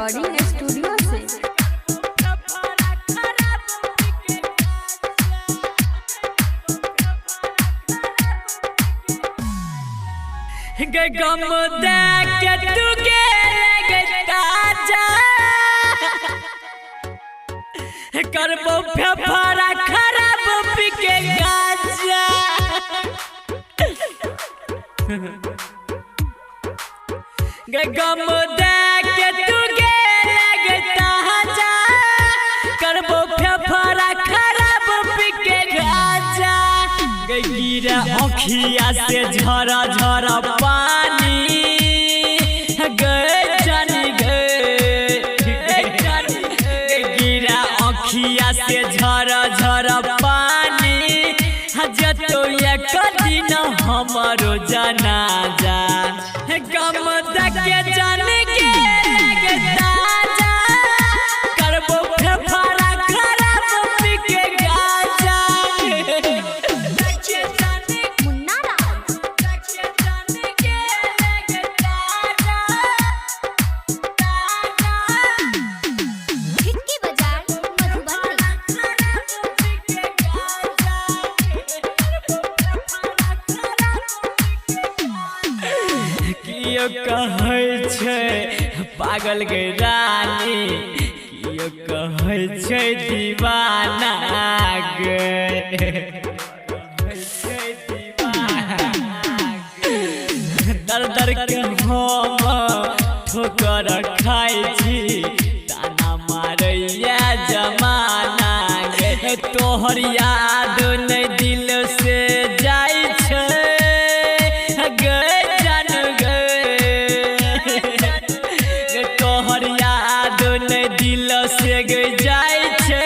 Recording studio से। गम देख के तू के लगता जा करबो फेफड़ा खराब पिके गाजा गम देख के तू के लगता जा करबो फेफड़ा खराब पिके गाजा गिरा अखिया से झरा झरा पानी गए जानी गए गिरा अखिया से झरा झरा पानी जतो एक दिन हमारो जनाजा गम देखे जाने के लगता जा करबो फेफड़ा खराब पिके गाजा कहै छै पागल के रानी कियो कहै छै दीवाना गे दर दर के हम ठोकर खाइ छी ताना मारैया जमाना गे तोहर याद नहीं दिल से जाइ छै दिल से गई जाय छे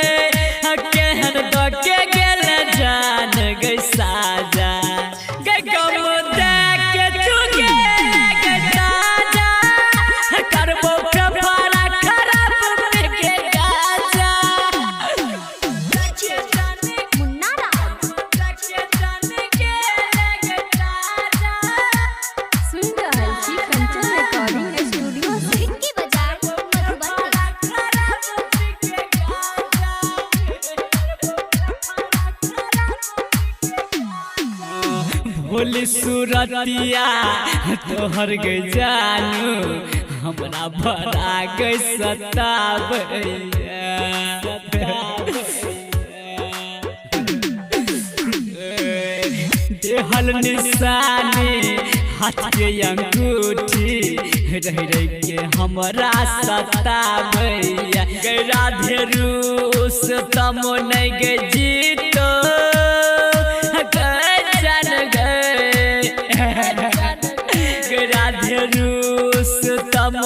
केहन द के गेल जान गई साजा गम देख के तू के लगता जा करबो फेफड़ा खराब पिके गाजा सुन रहल छी कंचन रिकॉर्डिंग स्टूडियो से। भोली सूरतिया तोहर गे जानू हमरा भरा गई सताबैया देहल निशानी हाथ के अंगूठी रह रह के हमरा सताबैया गे राधे रुस्तम नहीं गे जीतो राधे रुस्तम